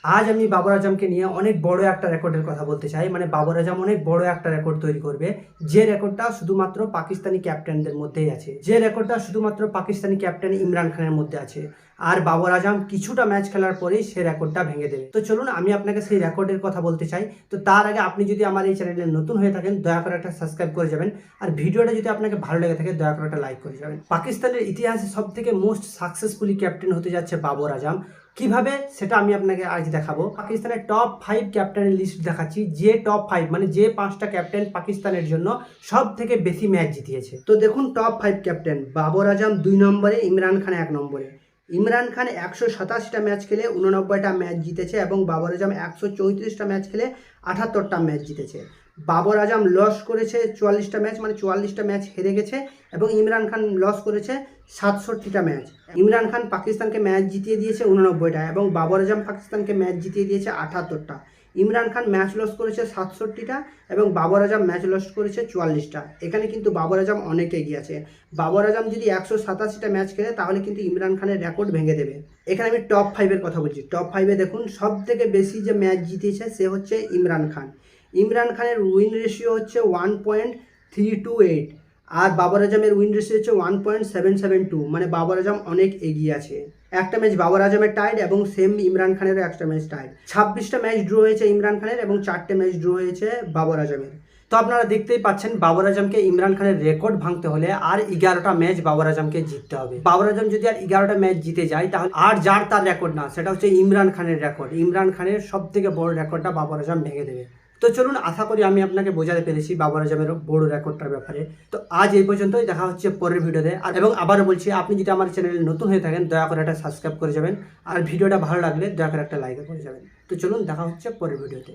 আজ আমি বাবর আজমকে নিয়ে অনেক বড় একটা রেকর্ডের কথা বলতে চাই। মানে বাবর আজম অনেক বড় একটা রেকর্ড তৈরি করবে, যে রেকর্ডটা শুধুমাত্র পাকিস্তানি ক্যাপ্টেনদের মধ্যেই আছে, যে রেকর্ডটা শুধুমাত্র পাকিস্তানি ক্যাপ্টেন ইমরান খানের মধ্যে আছে। আর বাবর আজম কিছুটা ম্যাচ খেলার পরেই সে রেকর্ডটা ভেঙে দেবে। তো চলুন আমি আপনাকে সেই রেকর্ডের কথা বলতে চাই। তো তার আগে আপনি যদি আমার এই চ্যানেলে নতুন হয়ে থাকেন, দয়া করে একটা সাবস্ক্রাইব করে যাবেন। আর ভিডিওটা যদি আপনাকে ভালো লেগে থাকে, দয়া করে একটা লাইক করে যাবেন। পাকিস্তানের ইতিহাসে সব থেকে মোস্ট সাকসেসফুলি ক্যাপ্টেন হতে যাচ্ছে বাবর আজম। কিভাবে সেটা আমি আপনাকে আজ দেখাবো। পাকিস্তানের টপ 5 ক্যাপ্টেনের লিস্ট দেখাচ্ছি, যে টপ 5 মানে যে 5টা ক্যাপ্টেন পাকিস্তানের জন্য সব থেকে বেশি ম্যাচ জিতিয়েছে। তো দেখুন, টপ 5 ক্যাপ্টেন: বাবর আজম 2 নম্বরে, ইমরান খান 1 নম্বরে। ইমরান খান 187টা ম্যাচ খেলে 89টা ম্যাচ জিতেছে এবং বাবর আজম 134টা ম্যাচ খেলে 78টা ম্যাচ জিতেছে। বাবর আজম লস করেছে 44টা ম্যাচ, মানে 44টা ম্যাচ হেরে গেছে, এবং ইমরান খান লস করেছে 67টা ম্যাচ। ইমরান খান পাকিস্তানকে ম্যাচ জিতিয়ে দিয়েছে 89টা এবং বাবর আজম পাকিস্তানকে ম্যাচ জিতিয়ে দিয়েছে 78টা। ইমরান খান ম্যাচ লস করেছে 67টা এবং বাবর আজম ম্যাচ লস করেছে 44টা। এখানে কিন্তু বাবর আজম অনেক এগিয়ে আছে। বাবর আজম যদি 187টা ম্যাচ খেলে তাহলে কিন্তু ইমরান খানের রেকর্ড ভেঙে দেবে। এখানে আমি টপ 5-এর কথা বলছি। টপ 5-এ দেখুন, সব থেকে বেশি যে ম্যাচ জিতিয়েছে সে হচ্ছে ইমরান খান। ইমরান খানের উইন রেশিও হচ্ছে 1.328 আর বাবর আজমের উইন রেশিও হচ্ছে 1.772। মানে বাবর আজম অনেক এগিয়ে আছে। একটা ম্যাচ বাবর আজমের টাইড এবং সেম ইমরান খানেরও একটা ম্যাচ টাইড। 26টা ম্যাচ ড্র হয়েছে ইমরান খানের এবং 4টে ম্যাচ ড্র হয়েছে বাবর আজমের। তো আপনারা দেখতেই পাচ্ছেন, বাবর আজমকে ইমরান খানের রেকর্ড ভাঙতে হলে আর 11টা ম্যাচ বাবর আজমকে জিততে হবে। বাবর আজম যদি আর 11টা ম্যাচ জিতে যায়, তাহলে আর যার তার রেকর্ড না, সেটা হচ্ছে ইমরান খানের রেকর্ড। ইমরান খানের সব থেকে বড় রেকর্ডটা বাবর আজম ভেঙে দেবে। তো চলুন, আশা করি আমি আপনাকে বোঝাতে পেরেছি বাবর আজমের বড় রেকর্ডটার ব্যাপারে। তো আজ এই পর্যন্তই, দেখা হচ্ছে পরের ভিডিওতে। এবং আবারও বলছি, আপনি যদি আমার চ্যানেলে নতুন হয়ে থাকেন, দয়া করে একটা সাবস্ক্রাইব করে যাবেন। আর ভিডিওটা ভালো লাগলে দয়া করে একটা লাইক করে যাবেন। তো চলুন, দেখা হচ্ছে পরের ভিডিওতে।